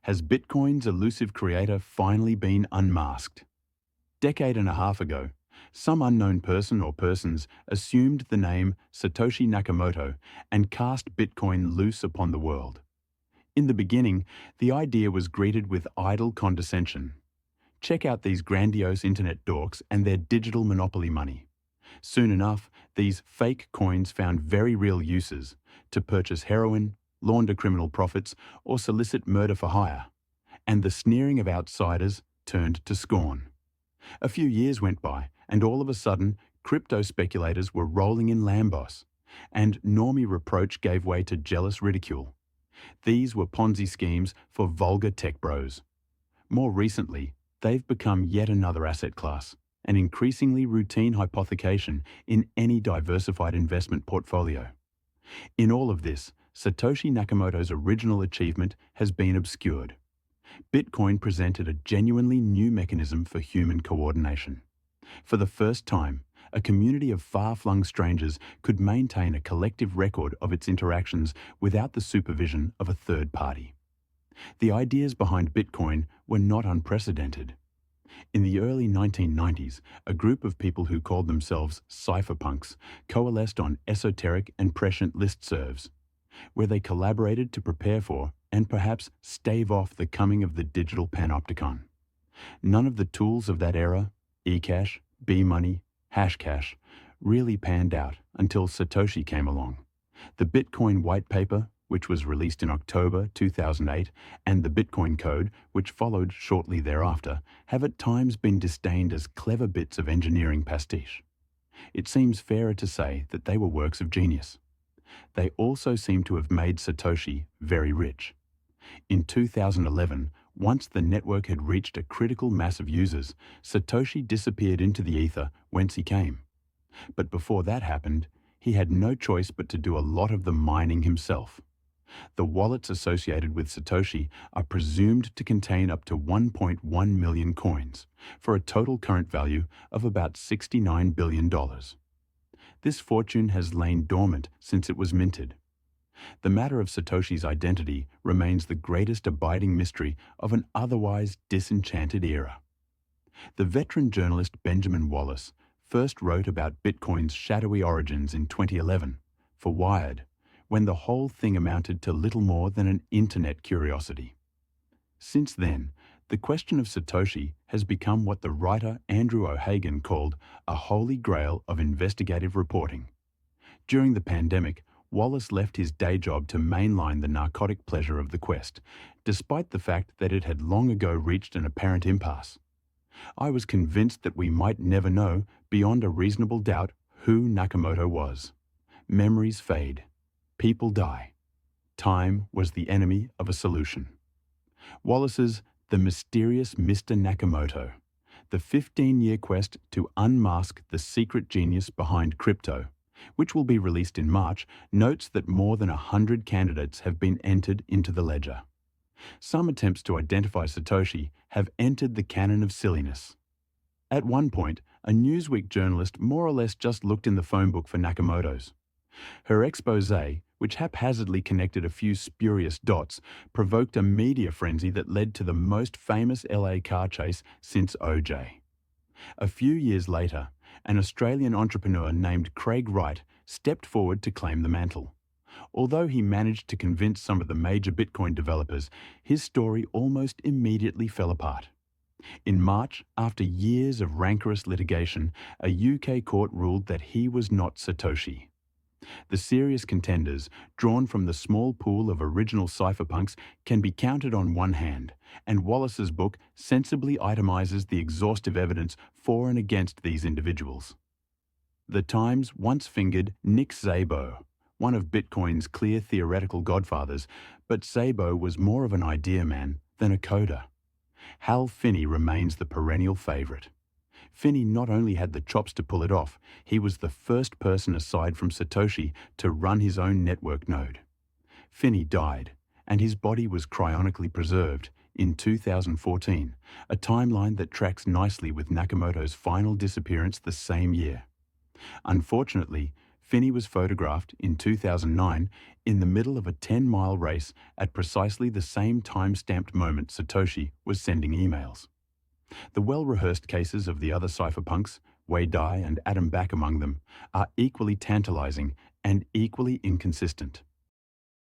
Has Bitcoin's elusive creator finally been unmasked? Decade and a half ago, some unknown person or persons assumed the name Satoshi Nakamoto and cast Bitcoin loose upon the world. In the beginning, the idea was greeted with idle condescension. Check out these grandiose internet dorks and their digital monopoly money. Soon enough, these fake coins found very real uses to purchase heroin, launder criminal profits, or solicit murder for hire. And the sneering of outsiders turned to scorn. A few years went by, and all of a sudden, crypto speculators were rolling in Lambos, and normie reproach gave way to jealous ridicule. These were Ponzi schemes for vulgar tech bros. More recently, they've become yet another asset class, an increasingly routine hypothecation in any diversified investment portfolio. In all of this, Satoshi Nakamoto's original achievement has been obscured. Bitcoin presented a genuinely new mechanism for human coordination. For the first time, a community of far-flung strangers could maintain a collective record of its interactions without the supervision of a third party. The ideas behind Bitcoin were not unprecedented. In the early 1990s, a group of people who called themselves cypherpunks coalesced on esoteric and prescient listservs, where they collaborated to prepare for and perhaps stave off the coming of the digital panopticon. None of the tools of that era, eCash, B-Money, Hashcash, really panned out until Satoshi came along. The Bitcoin white paper, which was released in October 2008, and the Bitcoin Code, which followed shortly thereafter, have at times been disdained as clever bits of engineering pastiche. It seems fairer to say that they were works of genius. They also seem to have made Satoshi very rich. In 2011, once the network had reached a critical mass of users, Satoshi disappeared into the ether whence he came. But before that happened, he had no choice but to do a lot of the mining himself. The wallets associated with Satoshi are presumed to contain up to 1.1 million coins, for a total current value of about $69 billion. This fortune has lain dormant since it was minted. The matter of Satoshi's identity remains the greatest abiding mystery of an otherwise disenchanted era. The veteran journalist Benjamin Wallace first wrote about Bitcoin's shadowy origins in 2011 for Wired, when the whole thing amounted to little more than an internet curiosity. Since then, the question of Satoshi has become what the writer Andrew O'Hagan called a holy grail of investigative reporting. During the pandemic, Wallace left his day job to mainline the narcotic pleasure of the quest, despite the fact that it had long ago reached an apparent impasse. I was convinced that we might never know, beyond a reasonable doubt, who Nakamoto was. Memories fade. People die. Time was the enemy of a solution. Wallace's The Mysterious Mr. Nakamoto, the 15-year quest to unmask the secret genius behind crypto, which will be released in March, notes that more than 100 candidates have been entered into the ledger. Some attempts to identify Satoshi have entered the canon of silliness. At one point, a Newsweek journalist more or less just looked in the phone book for Nakamoto's. Her exposé, which haphazardly connected a few spurious dots, provoked a media frenzy that led to the most famous LA car chase since OJ. A few years later, an Australian entrepreneur named Craig Wright stepped forward to claim the mantle. Although he managed to convince some of the major Bitcoin developers, his story almost immediately fell apart. In March, after years of rancorous litigation, a UK court ruled that he was not Satoshi. The serious contenders, drawn from the small pool of original cypherpunks, can be counted on one hand, and Wallace's book sensibly itemizes the exhaustive evidence for and against these individuals. The Times once fingered Nick Szabo, one of Bitcoin's clear theoretical godfathers, but Szabo was more of an idea man than a coder. Hal Finney remains the perennial favorite. Finney not only had the chops to pull it off, he was the first person aside from Satoshi to run his own network node. Finney died, and his body was cryonically preserved in 2014, a timeline that tracks nicely with Nakamoto's final disappearance the same year. Unfortunately, Finney was photographed in 2009 in the middle of a 10-mile race at precisely the same time-stamped moment Satoshi was sending emails. The well-rehearsed cases of the other cypherpunks, Wei Dai and Adam Back among them, are equally tantalizing and equally inconsistent.